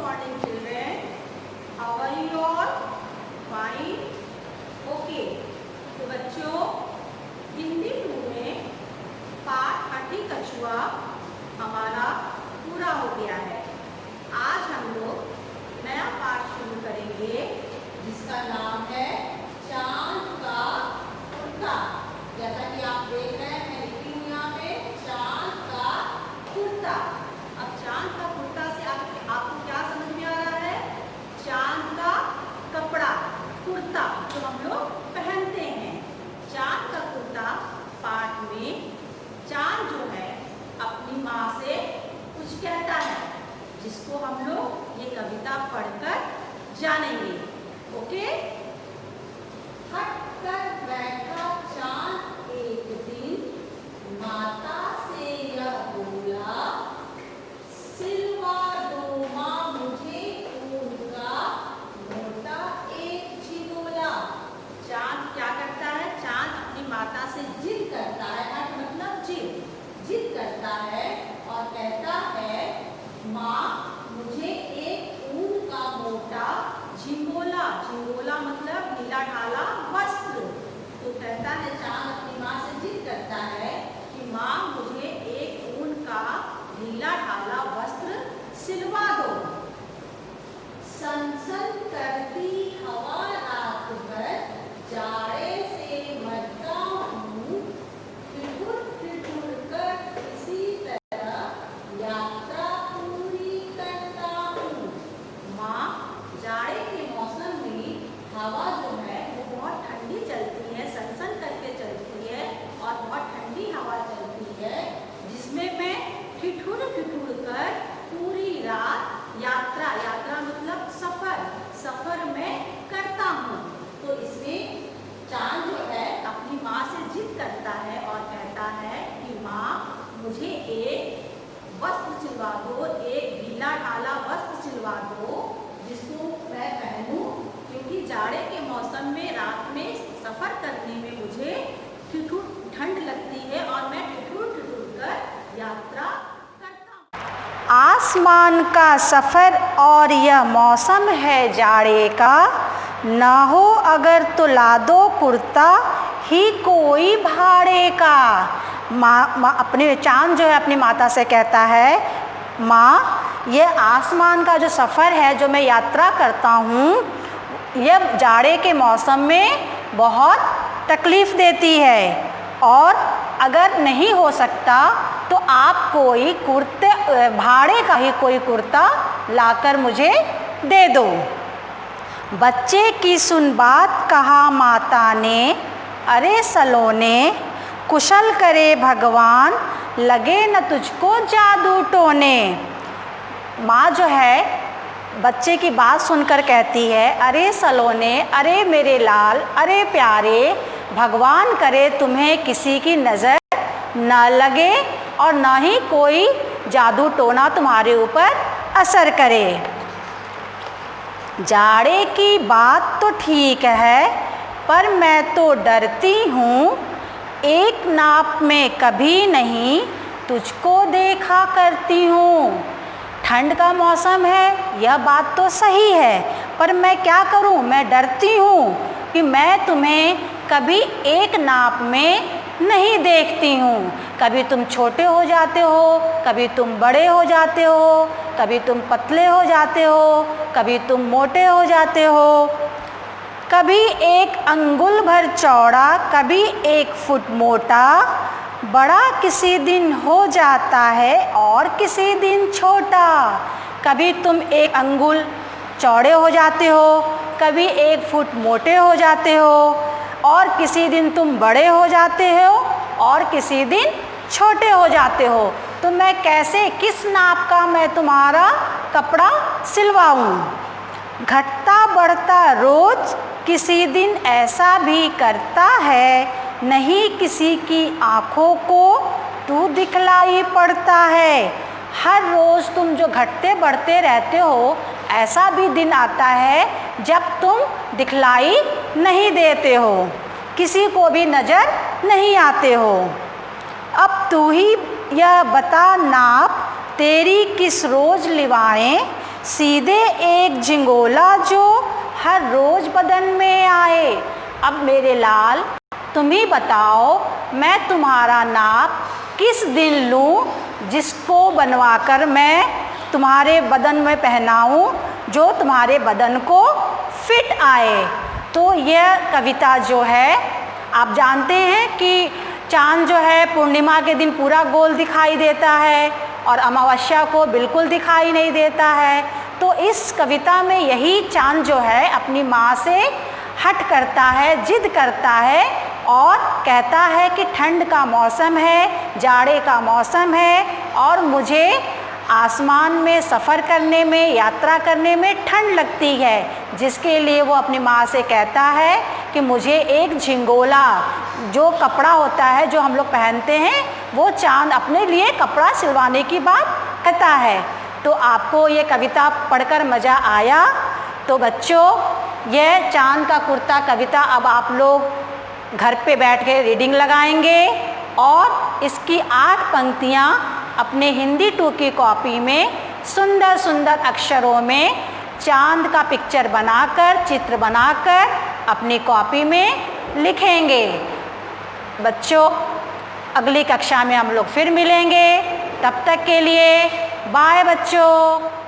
morning children. How are you all? Fine. Okay. तो बच्चों हिंदी में पाठ हठी कछुआ हमारा पूरा हो गया है। आज हम लोग नया पाठ शुरू करेंगे जिसका नाम है चांद का कुर्ता। जैसा कि आप देख रहे हैं, मैं लिखी हूँ यहाँ पे चांद का कुर्ता। अब चांद का कुर्ता से आपको क्या समझ में आ रहा है? चांद का कपड़ा कुर्ता जो हम लोग पहनते हैं। चांद का कुर्ता पाठ में चांद जो है अपनी माँ से कुछ कहता है, जिसको हम लोग ये कविता पढ़कर जानेंगे। ओके। हट कर बैठा चांद एक दिन, माता से यह बोला, सिलवा दो माँ मुझे ऊन का मोटा एक झिगोला। चांद क्या करता है? चांद अपनी माता से जिद करता है। हट मतलब जिद करता है और कहता है, माँ मुझे एक ऊन का मोटा झिंगोला। झिंगोला मतलब ढीला ढाला वस्त्र। तो कहता है चांद अपनी माँ से जिद करता है कि माँ मुझे एक ऊन का ढीला ढाला वस्त्र सिलवा दो। सनसन करती हवा रात भर, जाड़े से मरता हूँ, ठिठुर ठिठुर कर किसी तरह यात्रा पूरी करता हूँ। माँ जाड़े के मौसम में हवा जो है वो बहुत ठंडी चलती है, सनसन करके चलती है और बहुत ठंडी हवा चलती है, जिसमें मैं ठिठुर ठिठुर कर पूरी रात यात्रा मतलब सफर में करता हूँ। तो इसमें चांद जो है अपनी माँ से जिद करता है और कहता है कि माँ मुझे एक वस्त्र सिलवा दो, एक ढीला ढाला वस्त्र सिलवा दो जिसको मैं पहनूं, क्योंकि जाड़े के मौसम में रात में सफर करने में मुझे ठंड लगती है और मैं ठिठुर कर यात्रा करता हूँ। आसमान का सफर और यह मौसम है जाड़े का, ना हो अगर तो ला दो कुर्ता ही कोई भाड़े का। माँ अपने चांद जो है अपनी माता से कहता है, माँ ये आसमान का जो सफ़र है जो मैं यात्रा करता हूँ, यह जाड़े के मौसम में बहुत तकलीफ़ देती है और अगर नहीं हो सकता तो आप कोई भाड़े का ही कोई कुर्ता लाकर मुझे दे दो। बच्चे की सुन बात कहा माता ने, अरे सलोने कुशल करे भगवान, लगे न तुझको जादू टोने। माँ जो है बच्चे की बात सुनकर कहती है, अरे सलोने, अरे मेरे लाल, अरे प्यारे, भगवान करे तुम्हें किसी की नज़र न लगे और ना ही कोई जादू टोना तुम्हारे ऊपर असर करे। जाड़े की बात तो ठीक है, पर मैं तो डरती हूँ, एक नाप में कभी नहीं तुझको देखा करती हूँ। ठंड का मौसम है, यह बात तो सही है, पर मैं क्या करूं? मैं डरती हूं कि मैं तुम्हें कभी एक नाप में नहीं देखती हूं। कभी तुम छोटे हो जाते हो, कभी तुम बड़े हो जाते हो, कभी तुम पतले हो जाते हो, कभी तुम मोटे हो जाते हो, कभी एक अंगुल भर चौड़ा, कभी एक फुट मोटा, बड़ा किसी दिन हो जाता है और किसी दिन छोटा। कभी तुम एक अंगुल चौड़े हो जाते हो, कभी एक फुट मोटे हो जाते हो और किसी दिन तुम बड़े हो जाते हो और किसी दिन छोटे हो जाते हो। तो मैं कैसे, किस नाप का मैं तुम्हारा कपड़ा सिलवाऊं? घटता बढ़ता रोज किसी दिन ऐसा भी करता है, नहीं किसी की आँखों को तू दिखलाई पड़ता है। हर रोज़ तुम जो घटते बढ़ते रहते हो, ऐसा भी दिन आता है जब तुम दिखलाई नहीं देते हो, किसी को भी नज़र नहीं आते हो। अब तू ही यह बता नाप तेरी किस रोज़ लिवाएं, सीधे एक झिंगोला जो हर रोज बदन में आए। अब मेरे लाल तुम ही बताओ, मैं तुम्हारा नाप किस दिन लूं, जिसको बनवाकर मैं तुम्हारे बदन में पहनाऊं, जो तुम्हारे बदन को फिट आए। तो यह कविता जो है, आप जानते हैं कि चाँद जो है पूर्णिमा के दिन पूरा गोल दिखाई देता है और अमावस्या को बिल्कुल दिखाई नहीं देता है। तो इस कविता में यही चाँद जो है अपनी माँ से हट करता है, जिद करता है और कहता है कि ठंड का मौसम है, जाड़े का मौसम है और मुझे आसमान में सफ़र करने में, यात्रा करने में ठंड लगती है, जिसके लिए वो अपनी माँ से कहता है कि मुझे एक झिंगोला, जो कपड़ा होता है जो हम लोग पहनते हैं, वो चाँद अपने लिए कपड़ा सिलवाने की बात कहता है। तो आपको ये कविता पढ़कर मज़ा आया? तो बच्चों, यह चाँद का कुर्ता कविता अब आप लोग घर पे बैठ के रीडिंग लगाएंगे और इसकी 8 पंक्तियाँ अपने हिंदी 2 की कॉपी में सुंदर सुंदर अक्षरों में चाँद का पिक्चर बनाकर, चित्र बनाकर अपनी कॉपी में लिखेंगे। बच्चों, अगली कक्षा में हम लोग फिर मिलेंगे। तब तक के लिए बाय बच्चों।